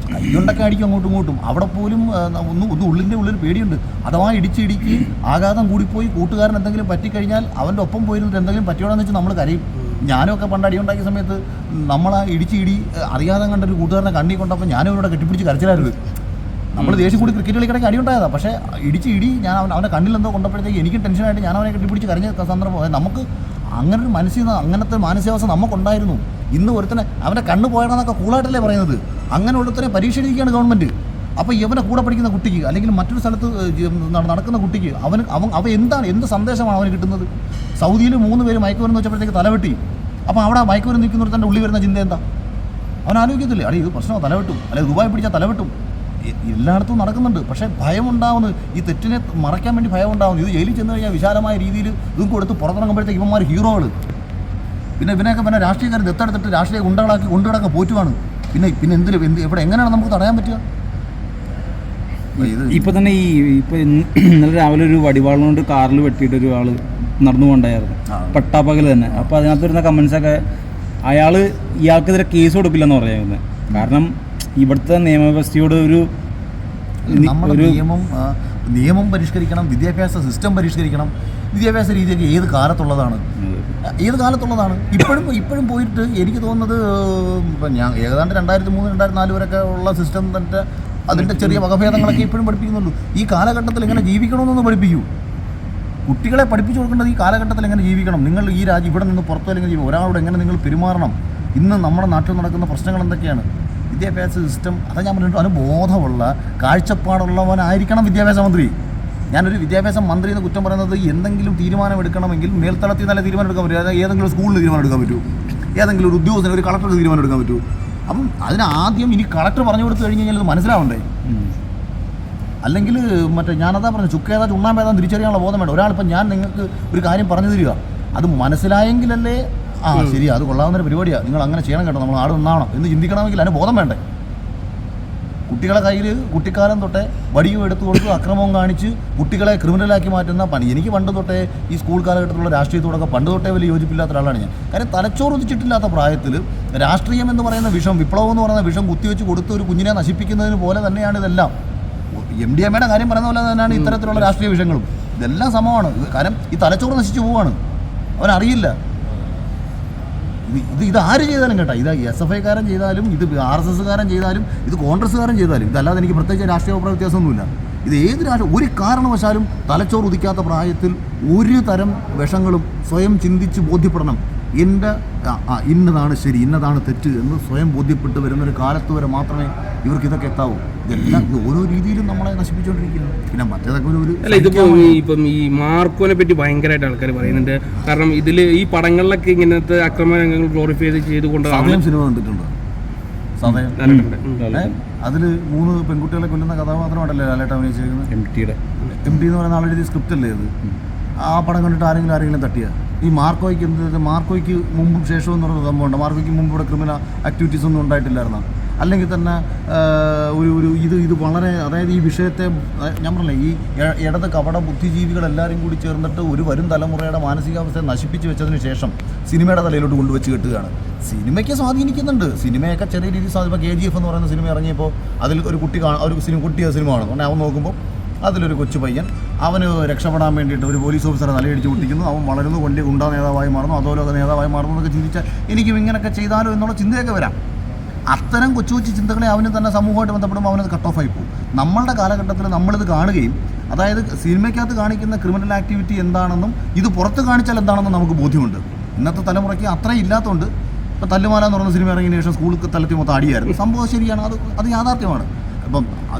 കൈകൊണ്ടൊക്കെ അടിക്കും അങ്ങോട്ടും ഇങ്ങോട്ടും. അവിടെ പോലും ഒന്ന് ഉള്ളിൻ്റെ ഉള്ളിൽ പേടിയുണ്ട്. അഥവാ ഇടിച്ച് ആഘാതം കൂടിപ്പോയി കൂട്ടുകാരൻ എന്തെങ്കിലും പറ്റിക്കഴിഞ്ഞാൽ അവൻ്റെ ഒപ്പം പോയിരുന്നിട്ട് എന്തെങ്കിലും പറ്റിയോടെന്ന് വെച്ചാൽ നമ്മൾ കരയും. ഞാനൊക്കെ പണ്ട് അടിയുണ്ടാക്കിയ സമയത്ത് നമ്മളാ ഇടി അറിയാതെ കണ്ടൊരു കൂട്ടുകാരനെ കണ്ണി കൊണ്ടപ്പോൾ ഞാനും ഇവിടെ കെട്ടിപ്പിടിച്ച് കരച്ചിലായിരുന്നു. നമ്മൾ ദേശീയ കൂടി ക്രിക്കറ്റ് കളിക്കിടയ്ക്ക് അടിയുണ്ടായതാണ്. പക്ഷേ ഞാൻ അവൻ്റെ കണ്ണിലെന്തോ കൊണ്ടപ്പോഴത്തേക്ക് എനിക്കും ടെൻഷനായിട്ട് ഞാൻ അവനെ കെട്ടിപ്പിടിച്ച് കരഞ്ഞ സന്ദർഭം. നമുക്ക് അങ്ങനത്തെ മാനസികാവസ്ഥ നമുക്കുണ്ടായിരുന്നു. ഇന്ന് ഒരുത്തനെ അവൻ്റെ കണ്ണ് പോയണമെന്നൊക്കെ കൂളായിട്ടല്ലേ പറയുന്നത്. അങ്ങനെ ഉള്ളതിനെ പരീക്ഷ എഴുതിക്കുകയാണ് ഗവൺമെൻറ്. അപ്പോൾ ഇവനെ കൂടെ പഠിക്കുന്ന കുട്ടിക്ക് അല്ലെങ്കിൽ മറ്റൊരു സ്ഥലത്ത് നടക്കുന്ന കുട്ടിക്ക് അവൻ എന്ത് സന്ദേശമാണ് അവന് കിട്ടുന്നത്? സൗദിയിൽ 3 പേര് മയക്കുമരുന്ന് വെച്ചപ്പോഴത്തേക്ക് തലവെട്ടി. അപ്പോൾ അവിടെ മയക്കുമരുന്ന് നിൽക്കുന്നവർ തന്നെ ഉള്ളിൽ വരുന്ന ചിന്ത എന്താ? അവൻ ആലോചിക്കത്തില്ലേ, ഇത് പ്രശ്നം തലവെട്ടും, അല്ലെങ്കിൽ ദുബായ് പിടിച്ചാൽ തലവെട്ടും. എല്ലായിടത്തും നടക്കുന്നുണ്ട്. പക്ഷേ ഭയമുണ്ടാവുന്നു, ഈ തെറ്റിനെ മറയ്ക്കാൻ വേണ്ടി ഭയമുണ്ടാവുന്നു. ഇത് ജയിലിൽ ചെന്ന് കഴിഞ്ഞാൽ വിശാലമായ രീതിയിൽ ഇതും കൊടുത്ത് പുറത്തിറങ്ങുമ്പോഴത്തേക്ക് ഇവന്മാർ ഹീറോകൾ. പിന്നെ രാഷ്ട്രീയക്കാർ ദത്തെടുത്തിട്ട് രാഷ്ട്രീയ ഗുണ്ടകളാക്കി കൊണ്ടുകിടക്കാൻ പോറ്റുവാണ്. പിന്നെ ഇവിടെ എങ്ങനെയാണ് നമുക്ക് തടയാൻ പറ്റുക? ഇപ്പൊ തന്നെ ഇന്നലെ രാവിലെ ഒരു വടിവാളം കൊണ്ട് കാറിൽ വെട്ടിയിട്ട് ഒരാൾ നടന്നു പോകണ്ടായിരുന്നു, പട്ടാപ്പകൽ തന്നെ. അപ്പോൾ അതിനകത്ത് വരുന്ന കമൻസൊക്കെ ഇയാൾക്കെതിരെ കേസ് കൊടുക്കില്ലെന്ന് പറയുന്നത്. കാരണം ഇവിടുത്തെ നിയമവ്യവസ്ഥയോട് നിയമം പരിഷ്കരിക്കണം, വിദ്യാഭ്യാസ സിസ്റ്റം പരിഷ്കരിക്കണം. വിദ്യാഭ്യാസ രീതിയൊക്കെ ഏത് കാലത്തുള്ളതാണ്? ഇപ്പോഴും പോയിട്ട് എനിക്ക് തോന്നുന്നത് ഞാൻ ഏതാണ്ട് 2003-2004 വരെയൊക്കെ ഉള്ള സിസ്റ്റം തന്നെ അതിൻ്റെ ചെറിയ വകഭേദങ്ങളൊക്കെ ഇപ്പോഴും പഠിപ്പിക്കുന്നുള്ളൂ. ഈ കാലഘട്ടത്തിൽ എങ്ങനെ ജീവിക്കണമെന്നൊന്ന് പഠിപ്പിക്കൂ. കുട്ടികളെ പഠിപ്പിച്ചു കൊടുക്കേണ്ടത് ഈ കാലഘട്ടത്തിൽ എങ്ങനെ ജീവിക്കണം, നിങ്ങൾ ഈ ഇവിടെ നിന്ന് പുറത്തു അല്ലെങ്കിൽ ജീവിക്കും, ഒരാളോട് എങ്ങനെ നിങ്ങൾ പെരുമാറണം, ഇന്ന് നമ്മുടെ നാട്ടിൽ നടക്കുന്ന പ്രശ്നങ്ങൾ എന്തൊക്കെയാണ്. വിദ്യാഭ്യാസ സിസ്റ്റം അതാ ഞാൻ പറഞ്ഞിട്ട് അതിന് ബോധമുള്ള കാഴ്ചപ്പാടുള്ളവനായിരിക്കണം വിദ്യാഭ്യാസ മന്ത്രി. ഞാനൊരു വിദ്യാഭ്യാസ മന്ത്രി എന്ന് കുറ്റം പറയുന്നത് എന്തെങ്കിലും തീരുമാനം എടുക്കണമെങ്കിൽ മേൽത്തളത്തിൽ നല്ല തീരുമാനം എടുക്കാൻ പറ്റും. ഏതെങ്കിലും സ്കൂളിൽ തീരുമാനം എടുക്കാൻ പറ്റൂ, ഏതെങ്കിലും ഒരു ഉദ്യോഗസ്ഥന് ഒരു കളക്ടർക്ക് തീരുമാനം എടുക്കാൻ പറ്റൂ. അപ്പം അതിനാദ്യം ഇനി കളക്ടർ പറഞ്ഞു കൊടുത്തു കഴിഞ്ഞ് കഴിഞ്ഞാൽ ഇത് മനസ്സിലാവണ്ടേ? അല്ലെങ്കിൽ ഞാനതാ പറഞ്ഞു, ചുക്കേതാ ചുണ്ണാമ്പേതാ തിരിച്ചറിയാനുള്ള ബോധം വേണ്ട. ഒരാളിപ്പം ഞാൻ നിങ്ങൾക്ക് ഒരു കാര്യം പറഞ്ഞു തരിക, അത് മനസ്സിലായെങ്കിലല്ലേ ശരി അത് കൊള്ളാവുന്നൊരു പരിപാടിയാണ്, നിങ്ങൾ അങ്ങനെ ചെയ്യണം കേട്ടോ, നമ്മൾ ആട് നന്നാവണം എന്ന് ചിന്തിക്കണമെങ്കിൽ അതിന് ബോധം വേണ്ടേ? കുട്ടികളെ കയ്യിൽ കുട്ടിക്കാലം തൊട്ടേ വടിയും എടുത്തു കൊടുത്ത് അക്രമവും കാണിച്ച് കുട്ടികളെ ക്രിമിനലാക്കി മാറ്റുന്ന പണി. എനിക്ക് പണ്ട് തൊട്ടേ ഈ സ്കൂൾ കാലഘട്ടത്തിലുള്ള രാഷ്ട്രീയത്തോടൊക്കെ പണ്ട് തൊട്ടേ വലിയ യോജിപ്പില്ലാത്ത ഒരാളാണ് ഞാൻ. കാര്യം തലച്ചോറുദിച്ചിട്ടില്ലാത്ത പ്രായത്തിൽ രാഷ്ട്രീയം എന്ന് പറയുന്ന വിഷം, വിപ്ലവം എന്ന് പറയുന്ന വിഷം കുത്തിവെച്ച് കൊടുത്ത് ഒരു കുഞ്ഞിനെ നശിപ്പിക്കുന്നതിന് പോലെ തന്നെയാണ് ഇതെല്ലാം. MDMA കാര്യം പറയുന്ന പോലെ തന്നെയാണ് ഇത്തരത്തിലുള്ള രാഷ്ട്രീയ വിഷയങ്ങളും. ഇതെല്ലാം സമമാണ്. കാരണം ഈ തലച്ചോറ് നശിച്ചു പോവുകയാണ്, അവനറിയില്ല. ഇത് ആര് ചെയ്താലും കേട്ടോ, ഇത് SFI-കാരൻ ചെയ്താലും, ഇത് RSS-കാരൻ ചെയ്താലും, ഇത് കോൺഗ്രസ്സുകാരൻ ചെയ്താലും, ഇതല്ലാതെ എനിക്ക് പ്രത്യേകിച്ച് രാഷ്ട്രീയ വ്യത്യാസമൊന്നുമില്ല. ഇത് ഏത് ഒരു കാരണവശാലും തലച്ചോറ് ഉദിക്കാത്ത പ്രായത്തിൽ ഒരു തരം വിഷങ്ങളും സ്വയം ചിന്തിച്ച് ബോധ്യപ്പെടണം. ഇന്നതാണ് ശരി, ഇന്നതാണ് തെറ്റ് എന്ന് സ്വയം ബോധ്യപ്പെട്ട് വരുന്നൊരു കാലത്ത് വരെ മാത്രമേ ഇവർക്ക് ഇതൊക്കെ എത്താവൂ. ഇതെല്ലാം ഓരോ രീതിയിലും നമ്മളെ നശിപ്പിച്ചുകൊണ്ടിരിക്കുകയാണ്. പിന്നെ മറ്റേതൊക്കെ ഇപ്പം ഈ മാർക്കോനെ പറ്റി ഭയങ്കരമായിട്ട് ആൾക്കാർ പറയുന്നുണ്ട്. കാരണം ഇതിൽ ഈ പടങ്ങളിലൊക്കെ ഇങ്ങനത്തെ അക്രമരംഗങ്ങൾ ഗ്ലോറിഫൈ ചെയ്തുകൊണ്ട് സിനിമ കണ്ടിട്ടുണ്ട്. അതിൽ 3 പെൺകുട്ടികളെ കൊല്ലുന്ന കഥാപാത്രമാണല്ലേ ലാലേട്ടൻ അഭിനയിച്ചേക്കുന്നത്. MT എന്ന് പറയുന്ന ആളെഴുതിയ സ്ക്രിപ്റ്റ് അല്ലേ അത്? ആ പടം കണ്ടിട്ട് ആരെങ്കിലും തട്ടിയ ഈ മാർക്കോയ്ക്ക് മുമ്പും ശേഷവും എന്ന് പറയുന്ന സംഭവമുണ്ട്. മാർക്കോയ്ക്ക് മുമ്പ് ഇവിടെ ക്രിമിനൽ ആക്ടിവിറ്റീസ് ഒന്നും ഉണ്ടായിട്ടില്ലായിരുന്നു. അല്ലെങ്കിൽ തന്നെ ഇത് വളരെ, അതായത് ഈ വിഷയത്തെ ഞാൻ പറഞ്ഞില്ലേ, ഈ ഇടത് കപട ബുദ്ധിജീവികളെല്ലാവരും കൂടി ചേർന്നിട്ട് ഒരു വരും തലമുറയുടെ മാനസികാവസ്ഥയെ നശിപ്പിച്ച് വെച്ചതിന് ശേഷം സിനിമയുടെ തലയിലോട്ട് കൊണ്ടുവച്ച് കെട്ടുകയാണ്. സിനിമയ്ക്ക് സ്വാധീനിക്കുന്നുണ്ട്. സിനിമയൊക്കെ ചെറിയ രീതിയിൽ സ്വാധീനം. KGF എന്ന് പറയുന്ന സിനിമ ഇറങ്ങിയപ്പോൾ അതിൽ ഒരു കുട്ടിയെ സിനിമ കാണും. കാരണം അവൻ നോക്കുമ്പോൾ അതിലൊരു കൊച്ചു പയ്യൻ അവന് രക്ഷപ്പെടാൻ വേണ്ടിയിട്ട് ഒരു പോലീസ് ഓഫീസറെ തലയടിച്ച് പൊട്ടിക്കുന്നു, അവൻ വളരുന്നു, ഗുണ്ടാ നേതാവായി മാറുന്നു, അധോലോക നേതാവായി മാറുന്നു എന്നൊക്കെ ചിന്തിച്ചാൽ എനിക്കും ഇങ്ങനെയൊക്കെ ചെയ്താലോ എന്നുള്ള ചിന്തയൊക്കെ വരാം. അത്തരം കൊച്ചു ചിന്തകളെ അവന് തന്നെ സമൂഹമായിട്ട് ബന്ധപ്പെടുമ്പോൾ അവനത് കട്ട് ഓഫ് ആയി പോകും. നമ്മളുടെ കാലഘട്ടത്തിൽ നമ്മളിത് കാണുകയും, അതായത് സിനിമയ്ക്കകത്ത് കാണിക്കുന്ന ക്രിമിനൽ ആക്ടിവിറ്റി എന്താണെന്നും ഇത് പുറത്ത് കാണിച്ചാൽ എന്താണെന്നും നമുക്ക് ബോധ്യമുണ്ട്. ഇന്നത്തെ തലമുറയ്ക്ക് അത്രയും ഇല്ലാത്തതുകൊണ്ട് ഇപ്പോൾ തല്ലുമാല എന്ന് പറയുന്ന സിനിമ ഇറങ്ങിയതിന് ശേഷം സ്കൂൾ തലത്തിൽ മൊത്തം അടിയായിരുന്നു. സംഭവം ശരിയാണ്, അത് യാഥാർത്ഥ്യമാണ്. അപ്പം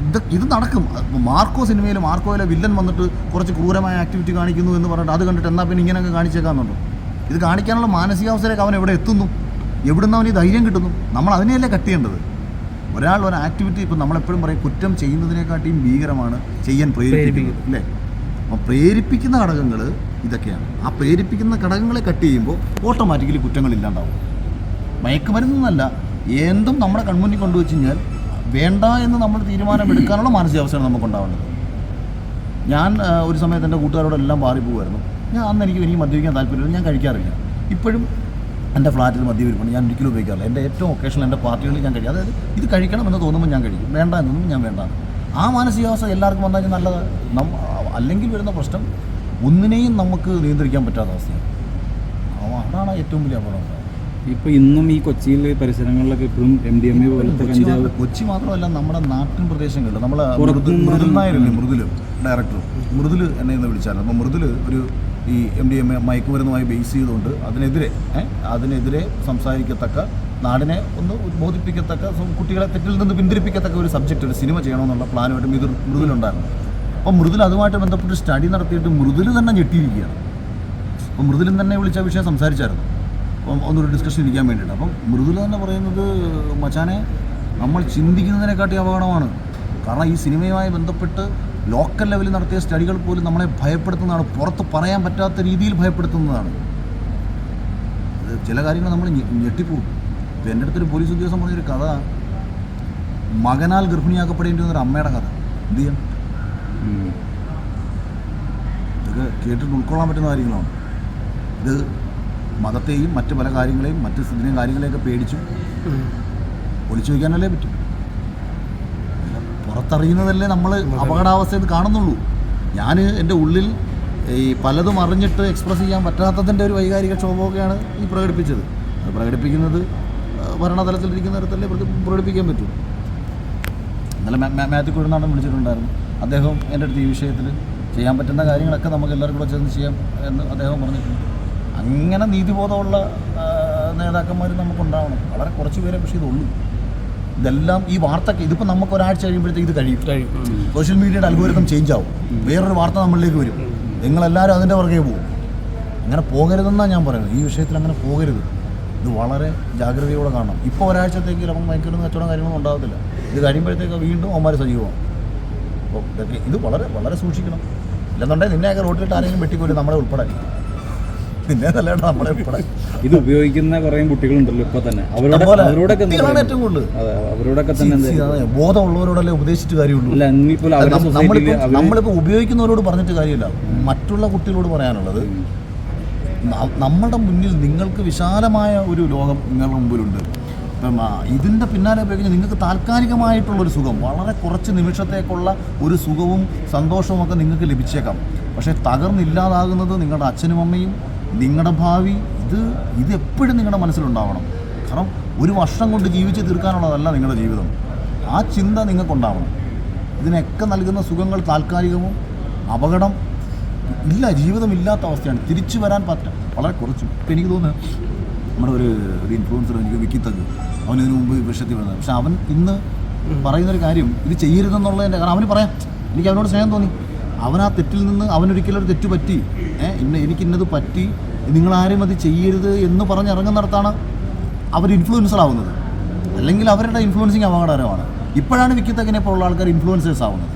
ഇത് നടക്കും. മാർക്കോ സിനിമയിൽ മാർക്കോയിലെ വില്ലൻ വന്നിട്ട് കുറച്ച് ക്രൂരമായ ആക്ടിവിറ്റി കാണിക്കുന്നു എന്ന് പറഞ്ഞിട്ട് അത് കണ്ടിട്ട് എന്നാൽ പിന്നെ ഇങ്ങനെയൊക്കെ കാണിച്ചേക്കാന്നുണ്ടോ? ഇത് കാണിക്കാനുള്ള മാനസികാവസ്ഥയിലേക്ക് അവൻ എവിടെ എത്തുന്നു? എവിടുന്ന് അവന് ധൈര്യം കിട്ടുന്നു? നമ്മൾ അതിനെയല്ലേ കട്ട് ചെയ്യേണ്ടത്. ഒരു ആക്ടിവിറ്റി ഇപ്പം നമ്മളെപ്പോഴും പറയും, കുറ്റം ചെയ്യുന്നതിനെക്കാട്ടിയും ഭീകരമാണ് ചെയ്യാൻ പ്രേരിപ്പിക്കുന്നത്, അല്ലേ? അപ്പം പ്രേരിപ്പിക്കുന്ന ഘടകങ്ങൾ ഇതൊക്കെയാണ്. ആ പ്രേരിപ്പിക്കുന്ന ഘടകങ്ങളെ കട്ട് ചെയ്യുമ്പോൾ ഓട്ടോമാറ്റിക്കലി കുറ്റങ്ങളില്ലാണ്ടാവും. മയക്കുമരുന്നല്ല, എന്തും നമ്മുടെ കൺമുന്നിൽ കൊണ്ടുവച്ച് കഴിഞ്ഞാൽ വേണ്ട എന്ന് നമ്മൾ തീരുമാനമെടുക്കാനുള്ള മാനസികാവസ്ഥയാണ് നമുക്കുണ്ടാവേണ്ടത്. ഞാൻ ഒരു സമയത്ത് എൻ്റെ കൂട്ടുകാരോടെല്ലാം മാറിപ്പോകുമായിരുന്നു. അന്ന് എനിക്ക് മദ്യപിക്കാൻ താല്പര്യമില്ല, ഞാൻ കഴിക്കാറില്ല. ഇപ്പോഴും എൻ്റെ ഫ്ലാറ്റിൽ മദ്യപിരിപ്പുണ്ട്, ഞാൻ ഒരിക്കലും ഉപയോഗിക്കാറില്ല. എൻ്റെ ഏറ്റവും ഒക്കേഷണൽ എൻ്റെ പാർട്ടികളിൽ ഞാൻ കഴിക്കും. അതായത് ഇത് കഴിക്കണം എന്ന് തോന്നുമ്പോൾ ഞാൻ കഴിക്കും, വേണ്ട എന്നൊന്നും ഞാൻ വേണ്ട. ആ മാനസികാവസ്ഥ എല്ലാവർക്കും വന്നാൽ നല്ലത്. അല്ലെങ്കിൽ വരുന്ന പ്രശ്നം ഒന്നിനെയും നമുക്ക് നിയന്ത്രിക്കാൻ പറ്റാത്ത അവസ്ഥയാണ്. അതാണ് ഏറ്റവും വലിയ അപകടം. ഇപ്പോൾ ഇന്നും ഈ കൊച്ചിയിൽ പരിസരങ്ങളിലൊക്കെ ഇപ്പോഴും MDMA പോലത്തെ കഞ്ചാവ്. കൊച്ചി മാത്രമല്ല, നമ്മുടെ നാട്ടിൻ പ്രദേശങ്ങളിൽ നമ്മളെ മൃദുൽ നായരല്ലേ, ഡയറക്ടർ മൃദുൽ എന്നെ ഇന്ന് വിളിച്ചായിരുന്നു. അപ്പോൾ മൃദുൽ ഈ MDMA മയക്കുമരുന്നുമായി ബേസ് ചെയ്തുകൊണ്ട് അതിനെതിരെ സംസാരിക്കത്തക്ക നാടിനെ ഒന്ന് ബോധിപ്പിക്കത്തക്ക, കുട്ടികളെ തെറ്റിൽ നിന്ന് പിന്തിരിപ്പിക്കത്തക്ക ഒരു സബ്ജക്റ്റ്, ഒരു സിനിമ ചെയ്യണമെന്നുള്ള പ്ലാനുമായിട്ട് മൃദുലുണ്ടായിരുന്നു. അപ്പം മൃദുൽ അതുമായിട്ട് ബന്ധപ്പെട്ട് സ്റ്റഡി നടത്തിയിട്ട് മൃദുൽ തന്നെ ഞെട്ടിയിരിക്കുകയാണ്. അപ്പം മൃദുലും തന്നെ വിളിച്ച വിഷയം സംസാരിച്ചായിരുന്നു, അപ്പം ഒന്നൊരു ഡിസ്കഷൻ ഇരിക്കാൻ വേണ്ടിയിട്ട്. അപ്പം മൃദുൽ തന്നെ പറയുന്നത്, മച്ചാനെ നമ്മൾ ചിന്തിക്കുന്നതിനെക്കാട്ടി അപകടമാണ്. കാരണം ഈ സിനിമയുമായി ബന്ധപ്പെട്ട് ലോക്കൽ ലെവലിൽ നടത്തിയ സ്റ്റഡികൾ പോലും നമ്മളെ ഭയപ്പെടുത്തുന്നതാണ്, പുറത്ത് പറയാൻ പറ്റാത്ത രീതിയിൽ ഭയപ്പെടുത്തുന്നതാണ്. ചില കാര്യങ്ങൾ നമ്മൾ ഞെട്ടിപ്പോകും. ഇപ്പം എൻ്റെ അടുത്തൊരു പോലീസ് ഉദ്യോഗസ്ഥൻ പറഞ്ഞൊരു കഥ, മകനാൽ ഗർഭിണിയാക്കപ്പെടേണ്ടി വന്നൊരു അമ്മയുടെ കഥ. എന്ത് ചെയ്യാം, ഇതൊക്കെ കേട്ടിട്ട് ഉൾക്കൊള്ളാൻ പറ്റുന്ന കാര്യങ്ങളാണ്. ഇത് മതത്തെയും മറ്റ് പല കാര്യങ്ങളെയും മറ്റ് ഇതിനെയും കാര്യങ്ങളെയൊക്കെ പേടിച്ചു ഒളിച്ചു വയ്ക്കാനല്ലേ പറ്റും. പുറത്തറിയുന്നതല്ലേ നമ്മൾ അപകടാവസ്ഥയിൽ കാണുന്നുള്ളൂ. ഞാൻ എൻ്റെ ഉള്ളിൽ ഈ പലതും അറിഞ്ഞിട്ട് എക്സ്പ്രസ് ചെയ്യാൻ പറ്റാത്തതിൻ്റെ ഒരു വൈകാരിക ക്ഷോഭമൊക്കെയാണ് ഈ പ്രകടിപ്പിച്ചത്. അത് പ്രകടിപ്പിക്കുന്നത് ഭരണതലത്തിലിരിക്കുന്നിടത്തല്ലേ പ്രകടിപ്പിക്കാൻ പറ്റൂ. ഇന്നലെ മാത്യു കുഴൽനാടൻ വിളിച്ചിട്ടുണ്ടായിരുന്നു. അദ്ദേഹം എൻ്റെ അടുത്ത് ഈ വിഷയത്തിൽ ചെയ്യാൻ പറ്റുന്ന കാര്യങ്ങളൊക്കെ നമുക്ക് എല്ലാവർക്കും കൂടെ ചേർന്ന് ചെയ്യാം എന്ന് അദ്ദേഹം പറഞ്ഞിട്ടുണ്ട്. അങ്ങനെ നീതിബോധമുള്ള നേതാക്കന്മാർ നമുക്കുണ്ടാവണം. വളരെ കുറച്ച് പേരെ പക്ഷേ ഇതുള്ളൂ. ഇതെല്ലാം ഈ വാർത്തയ്ക്ക് ഇതിപ്പോൾ നമുക്ക് ഒരാഴ്ച കഴിയുമ്പോഴത്തേക്ക് ഇത് കഴിയും. സോഷ്യൽ മീഡിയയുടെ അൽഗോരിതം ചേഞ്ച് ആവും, വേറൊരു വാർത്ത നമ്മളിലേക്ക് വരും, നിങ്ങളെല്ലാവരും അതിൻ്റെ പുറകെ പോകും. അങ്ങനെ പോകരുതെന്നാണ് ഞാൻ പറയുന്നത്. ഈ വിഷയത്തിൽ അങ്ങനെ പോകരുത്. ഇത് വളരെ ജാഗ്രതയോടെ കാണണം. ഇപ്പോൾ ഒരാഴ്ചത്തേക്ക് ചിലപ്പോൾ മയക്കുന്ന കച്ചവടം കാര്യങ്ങളൊന്നും ഉണ്ടാകത്തില്ല. ഇത് കഴിയുമ്പോഴത്തേക്ക് വീണ്ടും അവന്മാർ സജീവമാണ്. അപ്പോൾ ഇതൊക്കെ ഇത് വളരെ വളരെ സൂക്ഷിക്കണം. ഇല്ലെന്നുണ്ടെങ്കിൽ നിന്നെയൊക്കെ റോട്ടിലിട്ട് ആരെങ്കിലും വെട്ടിക്കൊല്ലും, നമ്മളെ ഉൾപ്പെടെ. പിന്നെ നല്ലതാണ് നമ്മളെ ഉൾപ്പെടെ. ഇത് ഉപയോഗിക്കുന്ന കുറേ കുട്ടികളുണ്ടല്ലോ ഇപ്പോൾ തന്നെ, അവരോടൊക്കെ ഏറ്റവും കൂടുതൽ അവരോടൊക്കെ തന്നെ ബോധമുള്ളവരോടല്ലേ ഉപദേശിച്ചിട്ട് കാര്യമുള്ളൂ. നമ്മളിപ്പോൾ ഉപയോഗിക്കുന്നവരോട് പറഞ്ഞിട്ട് കാര്യമില്ല. മറ്റുള്ള കുട്ടികളോട് പറയാനുള്ളത്, നമ്മുടെ മുന്നിൽ നിങ്ങൾക്ക് വിശാലമായ ഒരു ലോകം നിങ്ങളുടെ മുമ്പിലുണ്ട്. ഇപ്പം ഇതിൻ്റെ പിന്നാലെ ഉപയോഗിച്ച് നിങ്ങൾക്ക് താൽക്കാലികമായിട്ടുള്ളൊരു സുഖം, വളരെ കുറച്ച് നിമിഷത്തേക്കുള്ള ഒരു സുഖവും സന്തോഷവും ഒക്കെ നിങ്ങൾക്ക് ലഭിച്ചേക്കാം. പക്ഷേ തകർന്നില്ലാതാകുന്നത് നിങ്ങളുടെ അച്ഛനും അമ്മയും, നിങ്ങളുടെ ഭാവി. ഇത് എപ്പോഴും നിങ്ങളുടെ മനസ്സിലുണ്ടാവണം. കാരണം ഒരു വർഷം കൊണ്ട് ജീവിച്ച് തീർക്കാനുള്ളതല്ല നിങ്ങളുടെ ജീവിതം. ആ ചിന്ത നിങ്ങൾക്കുണ്ടാവണം. ഇതിനൊക്കെ നൽകുന്ന സുഖങ്ങൾ താൽക്കാലികവും, അപകടം ഇല്ല, ജീവിതമില്ലാത്ത അവസ്ഥയാണ്. തിരിച്ചു വരാൻ വളരെ കുറച്ചു. ഇപ്പം എനിക്ക് തോന്നുന്നു നമ്മുടെ ഒരു ഇൻഫ്ലുവൻസർ, എനിക്ക് വിക്കിത്തഗ്, അവൻ ഇതിനു മുമ്പ് വിഷയത്തിൽ വരുന്നത്. പക്ഷെ അവൻ ഇന്ന് പറയുന്നൊരു കാര്യം, ഇത് ചെയ്യരുതെന്നുള്ളതിൻ്റെ കാരണം അവന് പറയാം. എനിക്ക് അവനോട് സ്നേഹം തോന്നി. അവൻ ആ തെറ്റിൽ നിന്ന് അവനൊരിക്കലും ഒരു തെറ്റ് പറ്റി, എനിക്കിന്നത് പറ്റി, നിങ്ങളാരും അത് ചെയ്യരുത് എന്ന് പറഞ്ഞിറങ്ങുന്നിടത്താണ് അവർ ഇൻഫ്ലുവൻസറാവുന്നത്. അല്ലെങ്കിൽ അവരുടെ ഇൻഫ്ലുവൻസിങ് അപകടകരമാണ്. ഇപ്പോഴാണ് വിക്കിത്തഗിനെ പോലുള്ള ആൾക്കാർ ഇൻഫ്ലുവൻസേഴ്സ് ആവുന്നത്.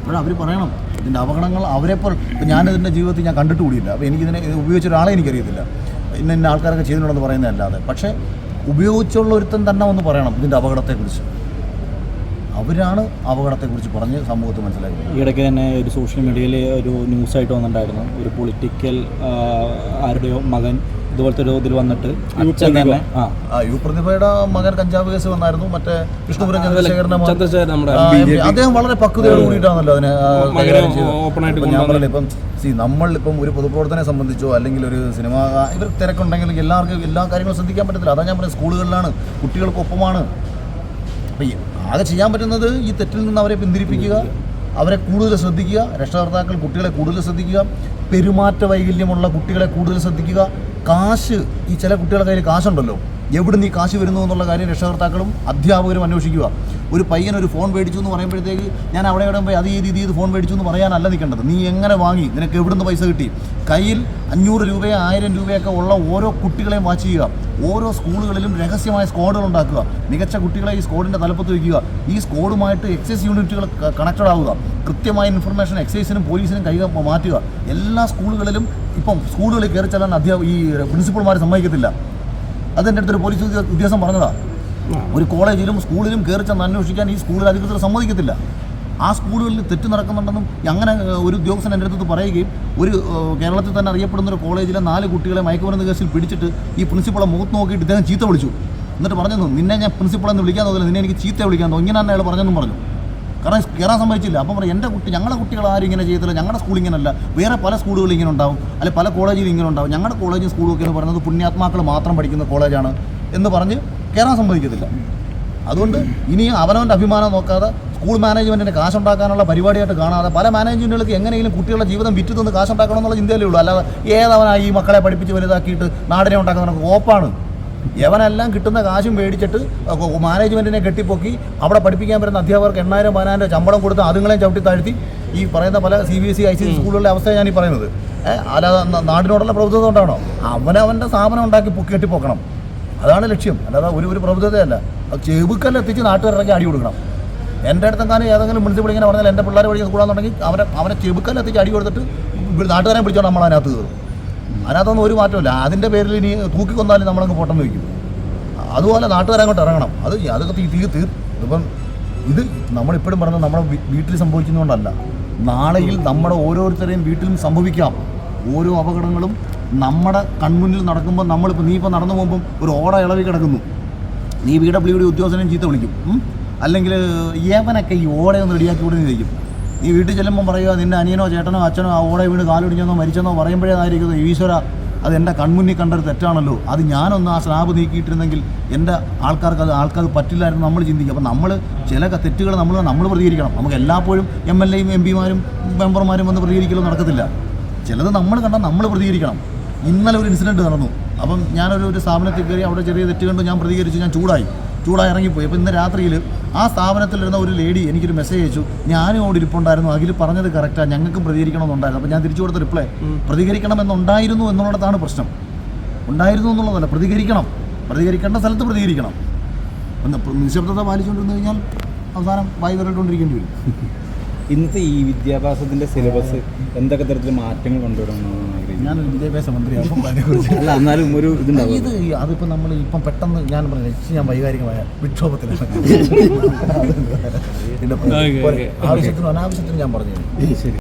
അപ്പോഴവർ പറയണം ഇതിൻ്റെ അപകടങ്ങൾ. അവരെപ്പോൾ ഇപ്പം ഞാനിതിൻ്റെ ജീവിതത്തിൽ ഞാൻ കണ്ടിട്ട് കൂടിയില്ല. അപ്പോൾ എനിക്കിതിനെ ഉപയോഗിച്ച ഒരാളെ എനിക്കറിയത്തില്ല. ഇന്ന ആൾക്കാരൊക്കെ ചെയ്തിട്ടുണ്ടെന്ന് പറയുന്നതല്ലാതെ. പക്ഷേ ഉപയോഗിച്ചുള്ള ഒരുത്തൻ തന്നെ ഒന്ന് പറയണം ഇതിൻ്റെ അപകടത്തെക്കുറിച്ച്. അവരാണ് അപകടത്തെക്കുറിച്ച് പറഞ്ഞ് സമൂഹത്തെ മനസ്സിലാക്കി. ഈയിടയ്ക്ക് തന്നെ ഒരു സോഷ്യൽ മീഡിയയിൽ ഒരു ന്യൂസായിട്ട് വന്നിട്ടുണ്ടായിരുന്നു. ഒരു പൊളിറ്റിക്കൽ ആരുടെയോ മകൻ ഇതുപോലത്തെ ഒരു ഇതിൽ വന്നിട്ട് യു പ്രതിഭയുടെ മകൻ കഞ്ചാവ് കേസ് വന്നായിരുന്നു. മറ്റേ വിഷ്ണുപുരം ചന്ദ്രശേഖരന്റെ അദ്ദേഹം വളരെ പക്വതയോട് കൂടിയിട്ടാണല്ലോ അതിനെ ഞാൻ പറഞ്ഞില്ല. ഇപ്പം നമ്മളിപ്പം ഒരു പൊതുപ്രവർത്തനെ സംബന്ധിച്ചോ അല്ലെങ്കിൽ ഒരു സിനിമ ഇവർ തിരക്കുണ്ടെങ്കിൽ എല്ലാവർക്കും എല്ലാ കാര്യങ്ങളും ശ്രദ്ധിക്കാൻ പറ്റത്തില്ല. അതാ ഞാൻ പറയുന്നത്, സ്കൂളുകളിലാണ്, കുട്ടികൾക്കൊപ്പമാണ്. അപ്പം ആകെ ചെയ്യാൻ പറ്റുന്നത് ഈ തെറ്റിൽ നിന്ന് അവരെ പിന്തിരിപ്പിക്കുക, അവരെ കൂടുതൽ ശ്രദ്ധിക്കുക, രക്ഷകർത്താക്കൾ കുട്ടികളെ കൂടുതൽ ശ്രദ്ധിക്കുക, പെരുമാറ്റ വൈകല്യമുള്ള കുട്ടികളെ കൂടുതൽ ശ്രദ്ധിക്കുക. കാശ്, ഈ ചില കുട്ടികളുടെ കയ്യിൽ കാശുണ്ടല്ലോ, എവിടുന്ന് ഈ കാശ് വരുന്നു എന്നുള്ള കാര്യം രക്ഷകർത്താക്കളും അധ്യാപകരും അന്വേഷിക്കുക. ഒരു പയ്യൻ ഒരു ഫോൺ മേടിച്ചു എന്ന് പറയുമ്പോഴത്തേക്ക് ഞാൻ അവിടെ പോയി അത് ഇത് ഫോൺ മേടിച്ചു എന്ന് പറയാനല്ല നിൽക്കേണ്ടത്. നീ എങ്ങനെ വാങ്ങി, നിനക്ക് എവിടുന്ന് പൈസ കിട്ടി. കയ്യിൽ 500 രൂപയോ 1000 രൂപയൊക്കെ ഉള്ള ഓരോ കുട്ടികളെയും വാച്ച് ചെയ്യുക. ഓരോ സ്കൂളുകളിലും രഹസ്യമായ സ്ക്വാഡുകൾ ഉണ്ടാക്കുക. മികച്ച കുട്ടികളെ ഈ സ്ക്വാഡിൻ്റെ തലപ്പത്ത് വയ്ക്കുക. ഈ സ്ക്വാഡുമായിട്ട് എക്സൈസ് യൂണിറ്റുകൾ കണക്റ്റഡ് ആവുക. കൃത്യമായ ഇൻഫർമേഷൻ എക്സൈസിനും പോലീസിനും മാറ്റുക. എല്ലാ സ്കൂളുകളിലും ഇപ്പം സ്കൂളുകളിൽ കയറി ചെല്ലാൻ ഈ പ്രിൻസിപ്പൾമാർ സമ്മതിക്കത്തില്ല. അതെൻ്റെ അടുത്തൊരു പോലീസ് ഉദ്യോഗസ്ഥൻ പറഞ്ഞതാണ്. ഒരു കോളേജിലും സ്കൂളിലും കയറി ചെന്ന് അന്വേഷിക്കാൻ ഈ സ്കൂളിൽ അധികൃതർ സമ്മതിക്കത്തില്ല. ആ സ്കൂളുകളിൽ തെറ്റ് നടക്കുന്നുണ്ടെന്നും അങ്ങനെ ഒരു ഉദ്യോഗസ്ഥൻ എൻ്റെ അടുത്ത് പറയുകയും, ഒരു കേരളത്തിൽ തന്നെ അറിയപ്പെടുന്ന ഒരു കോളേജിലെ 4 കുട്ടികളെ മയക്കുമരുന്ന് കേസിൽ പിടിച്ചിട്ട് ഈ പ്രിൻസിപ്പളെ മുഖത്ത് നോക്കിയിട്ട് ഇദ്ദേഹം ചീത്ത വിളിച്ചു. എന്നിട്ട് പറഞ്ഞു, നിന്നെ ഞാൻ പ്രിൻസിപ്പളെന്ന് വിളിക്കാൻ തോന്നില്ല, നിന്നെ എനിക്ക് ചീത്ത വിളിക്കാൻ തോന്നി. ഇങ്ങനെ തന്നെ അയാൾ പറഞ്ഞെന്നും പറഞ്ഞു. കാരണം കയറാൻ സമ്മതിച്ചില്ല. അപ്പം പറയും, ഞങ്ങളുടെ കുട്ടികൾ ആരും ഇങ്ങനെ ചെയ്തില്ല, ഞങ്ങളുടെ സ്കൂൾ ഇങ്ങനെയല്ല, വേറെ പല സ്കൂളുകളും ഇങ്ങനെ ഉണ്ടാവും, അല്ലെ പല കോളേജിലും ഇങ്ങനെ ഉണ്ടാവും, ഞങ്ങളുടെ കോളേജും സ്കൂളും ഒക്കെ എന്ന് പറയുന്നത് പുണ്യാത്മാക്കൾ മാത്രം പഠിക്കുന്ന കോളേജാണ് എന്ന് പറഞ്ഞ് കയറാൻ സമ്മതിക്കത്തില്ല. അതുകൊണ്ട് ഇനി അവനവൻ്റെ അഭിമാനം നോക്കാതെ സ്കൂൾ മാനേജ്മെൻറ്റിന് കാശുണ്ടാക്കാനുള്ള പരിപാടിയായിട്ട് കാണാതെ പല മാനേജ്മെൻറ്റുകൾക്ക് എങ്ങനെയെങ്കിലും കുട്ടികളുടെ ജീവിതം വിറ്റ് തന്ന് കാശുണ്ടാക്കണം എന്നുള്ള ചിന്തയല്ലേ ഉള്ളൂ. അല്ലാതെ ഏതവനായി ഈ മക്കളെ പഠിപ്പിച്ച് വലുതാക്കിയിട്ട് നാടിനെ ഉണ്ടാക്കുന്നവർക്ക് ഓപ്പാണ്. യവനെല്ലാം കിട്ടുന്ന കാശും മേടിച്ചിട്ട് മാനേജ്മെൻറ്റിനെ കെട്ടിപ്പൊക്കി അവിടെ പഠിപ്പിക്കാൻ വരുന്ന അധ്യാപകർക്ക് 8,000-10,000 ശമ്പളം കൊടുത്ത് അതുങ്ങളെയും ചവിട്ടി താഴ്ത്തി ഈ പറയുന്ന പല CBSE ICSE സ്കൂളുകളുടെ അവസ്ഥയാണ് ഞാൻ ഈ പറയുന്നത്. അല്ലാതെ നാടിനോടുള്ള പ്രബുദ്ധത കൊണ്ടാണോ? അവനവൻ്റെ സ്ഥാപനം ഉണ്ടാക്കി കെട്ടിപ്പൊക്കണം, അതാണ് ലക്ഷ്യം. അല്ലാതെ ഒരു പ്രബുദ്ധതയല്ല. അത് ചെബുക്കല്ലെത്തിച്ച് നാട്ടുകാരിറങ്ങി അടി കൊടുക്കണം. എൻ്റെ അടുത്തെങ്ങാനും ഏതെങ്കിലും മുനിസിപ്പൽ ഇങ്ങനെ പറഞ്ഞാൽ എൻ്റെ പിള്ളേരെ പഠിക്കാൻ കൂടാന്നുണ്ടെങ്കിൽ അവരെ ചെബുക്കല്ലെത്തിച്ച് അടി കൊടുത്തിട്ട് നാട്ടുകാരെ പിടിച്ചോണ്ട് നമ്മൾ അതിനകത്ത് കയറും. അതിനകത്തൊന്നും ഒരു മാറ്റമില്ല. അതിൻ്റെ പേരിൽ ഇനി തൂക്കിക്കൊന്നാലും നമ്മളങ്ങ് പൊട്ടം വയ്ക്കും. അതുപോലെ നാട്ടുകാരങ്ങോട്ട് ഇറങ്ങണം. അതൊക്കെ ഇതിപ്പം ഇത് നമ്മളിപ്പോഴും പറഞ്ഞത് നമ്മുടെ വീട്ടിൽ സംഭവിക്കുന്നതുകൊണ്ടല്ല, നാളെയിൽ നമ്മുടെ ഓരോരുത്തരെയും വീട്ടിലും സംഭവിക്കാം. ഓരോ അപകടങ്ങളും നമ്മുടെ കൺമുന്നിൽ നടക്കുമ്പോൾ നീ ഇപ്പോൾ നടന്നു പോകുമ്പം ഒരു ഓട ഇളവി കിടക്കുന്നു, നീ PWD ഉദ്യോഗസ്ഥനെയും ചീത്ത വിളിക്കും, അല്ലെങ്കിൽ ഏവനൊക്കെ ഈ ഓടയൊന്ന് റെഡിയാക്കി വിടുന്ന ചോദിക്കും. നീ വീട്ടിൽ ചെല്ലുമ്പോൾ പറയുക നിൻ്റെ അനിയനോ ചേട്ടനോ അച്ഛനോ ആ ഓട വീണ് കാലൊടിഞ്ഞെന്നോ മരിച്ചെന്നോ പറയുമ്പോഴേതായിരിക്കുന്നത് ഈശ്വര അത് എൻ്റെ കൺമുന്നിൽ കണ്ടൊരു തെറ്റാണല്ലോ, അത് ഞാനൊന്ന് ആ സ്ലാബ് നീക്കിയിട്ടിരുന്നെങ്കിൽ എൻ്റെ ആൾക്കാർക്ക് പറ്റില്ലായിരുന്നു നമ്മൾ ചിന്തിക്കും. അപ്പോൾ നമ്മൾ ചില തെറ്റുകൾ നമ്മൾ പ്രതികരിക്കണം. നമുക്ക് എല്ലായ്പ്പോഴും MLAയും MP-മാരും മെമ്പർമാരും വന്ന് പ്രതികരിക്കലോ നടക്കത്തില്ല. ചിലത് നമ്മൾ കണ്ടാൽ നമ്മൾ പ്രതികരിക്കണം. ഇന്നലെ ഒരു ഇൻസിഡൻറ്റ് നടന്നു. അപ്പം ഞാനൊരു സ്ഥാപനത്തിൽ കയറി അവിടെ ചെറിയ തെറ്റ് കണ്ടു, ഞാൻ പ്രതികരിച്ചു, ഞാൻ ചൂടായി ഇറങ്ങിപ്പോയി. അപ്പോൾ ഇന്ന് രാത്രിയിൽ ആ സ്ഥാപനത്തിലിരുന്ന ഒരു ലേഡി എനിക്കൊരു മെസ്സേജ് അയച്ചു, ഞാനും അവിടെ ഇരിപ്പുണ്ടായിരുന്നു, അതിൽ പറഞ്ഞത് കറക്റ്റാണ്, ഞങ്ങൾക്കും പ്രതികരിക്കണമെന്നുണ്ടായിരുന്നു. അപ്പോൾ ഞാൻ തിരിച്ചു കൊടുത്ത റിപ്ലൈ പ്രതികരിക്കണമെന്നുണ്ടായിരുന്നു എന്നുള്ളതാണ് പ്രശ്നം. ഉണ്ടായിരുന്നു എന്നുള്ളതല്ല, പ്രതികരിക്കേണ്ട സ്ഥലത്ത് പ്രതികരിക്കണം. നിശബ്ദത പാലിച്ചുകൊണ്ടിരുന്നു കഴിഞ്ഞാൽ അവസാനം വായി വരട്ടുകൊണ്ടിരിക്കേണ്ടി വരും. ഇന്നത്തെ ഈ വിദ്യാഭ്യാസത്തിൻ്റെ സിലബസ് എന്തൊക്കെ തരത്തിൽ മാറ്റങ്ങൾ കൊണ്ടുവരണമെന്നാണ് ആഗ്രഹിക്കുന്നത്? ഞാനൊരു വിദ്യാഭ്യാസ മന്ത്രിയാകും അതിനെക്കുറിച്ച് അല്ല, എന്നാലും ഒരു ഇതുണ്ടാവും. അതിപ്പോൾ നമ്മൾ ഇപ്പം പെട്ടെന്ന് ഞാൻ ഞാൻ വൈകാരികമായ വിക്ഷോഭത്തിലാണ്. ആവശ്യത്തിനും അനാവശ്യത്തിനും ഞാൻ പറഞ്ഞു. ശരി.